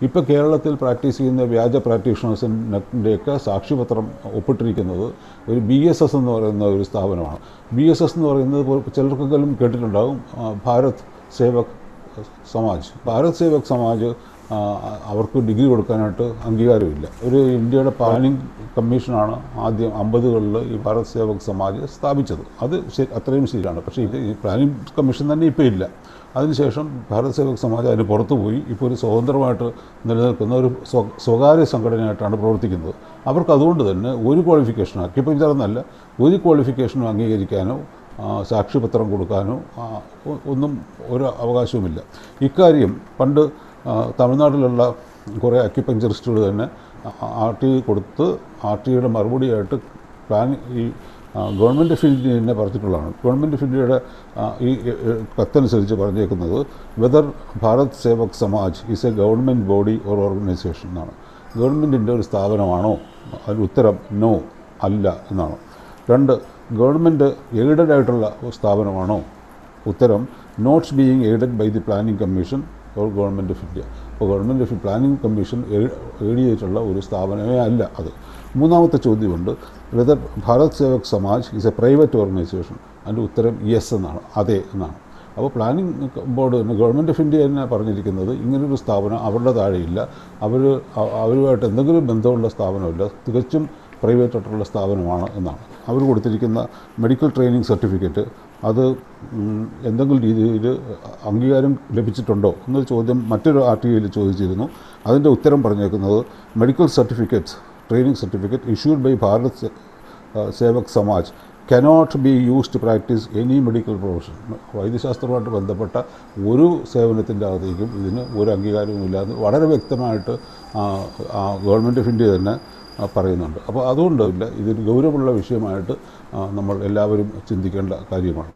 ഇപ്പോൾ കേരളത്തിൽ പ്രാക്ടീസ് ചെയ്യുന്ന വ്യാജ പ്രാക്ടീഷണേഴ്സിൻ്റെയൊക്കെ സാക്ഷ്യപത്രം ഒപ്പിട്ടിരിക്കുന്നത് ഒരു BSS എന്ന് പറയുന്ന ഒരു സ്ഥാപനമാണ്. BSS എന്ന് പറയുന്നത് ചിലർക്കെങ്കിലും കേട്ടിട്ടുണ്ടാകും, ഭാരത് സേവക് സമാജ്. ഭാരത് സേവക് സമാജ് അവർക്ക് ഡിഗ്രി കൊടുക്കാനായിട്ട് അംഗീകാരമില്ല. ഒരു ഇന്ത്യയുടെ പ്ലാനിംഗ് കമ്മീഷനാണ് ആദ്യം 50കളിൽ ഈ ഭാരത് സേവക് സമാജ് സ്ഥാപിച്ചത്. അത് അത്രയും ശരിയാണ്. പക്ഷേ ഈ പ്ലാനിംഗ് കമ്മീഷൻ തന്നെ ഇപ്പോൾ ഇല്ല. അതിനുശേഷം ഭാരത് സേവക് സമാജ് അതിന് പുറത്തു പോയി ഇപ്പോൾ ഒരു സ്വതന്ത്രമായിട്ട് നിലനിൽക്കുന്ന ഒരു സ്വകാര്യ സംഘടനയായിട്ടാണ് പ്രവർത്തിക്കുന്നത്. അവർക്ക് അതുകൊണ്ട് തന്നെ ഒരു ക്വാളിഫിക്കേഷനോ അക്യുപഞ്ചർ എന്നല്ല, ഒരു ക്വാളിഫിക്കേഷനോ അംഗീകരിക്കാനോ സാക്ഷ്യപത്രം കൊടുക്കാനോ ഒന്നും ഒരു അവകാശവുമില്ല. ഇക്കാര്യം പണ്ട് തമിഴ്നാട്ടിലുള്ള കുറേ അക്യുപഞ്ചറിസ്റ്റുകൾ തന്നെ RT കൊടുത്ത് RTയുടെ മറുപടിയായിട്ട് ഈ ഗവൺമെൻറ് ഓഫ് ഇന്ത്യ തന്നെ പറഞ്ഞിട്ടുള്ളതാണ്. ഗവൺമെൻറ് ഓഫ് ഇന്ത്യയുടെ ഈ കത്തനുസരിച്ച് പറഞ്ഞേക്കുന്നത് whether Bharat Sevak Samaj is A government body or organisation എന്നാണ്. ഗവൺമെൻറ്റിൻ്റെ ഒരു സ്ഥാപനമാണോ? അതിന് ഉത്തരം നോ, അല്ല എന്നാണ്. 2, ഗവൺമെൻറ് എയ്ഡഡ് ആയിട്ടുള്ള സ്ഥാപനമാണോ? ഉത്തരം notes being aided by the planning commission or government of India. അപ്പോൾ government of planning commission aid ചെയ്തിട്ടുള്ള ഒരു സ്ഥാപനമേ അല്ല അത്. 3ാമത്തെ ചോദ്യമുണ്ട്, whether Bharat Sevak Samaj is a private organisation. അതിൻ്റെ ഉത്തരം യെസ് എന്നാണ്, അതെ എന്നാണ്. അപ്പോൾ പ്ലാനിംഗ് ബോർഡ് തന്നെ ഗവൺമെൻറ് ഓഫ് ഇന്ത്യ തന്നെ പറഞ്ഞിരിക്കുന്നത് ഇങ്ങനൊരു സ്ഥാപനം അവരുടെ താഴെയില്ല, അവരുമായിട്ട് എന്തെങ്കിലും ബന്ധമുള്ള സ്ഥാപനമില്ല, തികച്ചും പ്രൈവറ്റ് ആയിട്ടുള്ള സ്ഥാപനമാണ് എന്നാണ്. അവർ കൊടുത്തിരിക്കുന്ന മെഡിക്കൽ ട്രെയിനിങ് സർട്ടിഫിക്കറ്റ് അത് എന്തെങ്കിലും രീതിയിൽ അംഗീകാരം ലഭിച്ചിട്ടുണ്ടോ എന്നൊരു ചോദ്യം മറ്റൊരു RTIയിൽ ചോദിച്ചിരുന്നു. അതിൻ്റെ ഉത്തരം പറഞ്ഞേക്കുന്നത് medical certificates, training certificate issued by Bharat Sevak Samaj cannot be used to practise any medical profession. വൈദ്യശാസ്ത്രവുമായിട്ട് ബന്ധപ്പെട്ട ഒരു സേവനത്തിൻ്റെ അകത്തേക്കും ഇതിന് ഒരു അംഗീകാരവുമില്ല എന്ന് വളരെ വ്യക്തമായിട്ട് ഗവൺമെൻറ് ഓഫ് ഇന്ത്യ തന്നെ പറയുന്നുണ്ട്. അപ്പോൾ അതുകൊണ്ട് ഇതൊരു ഗൗരവമുള്ള വിഷയമായിട്ട് നമ്മൾ എല്ലാവരും ചിന്തിക്കേണ്ട കാര്യമാണ്.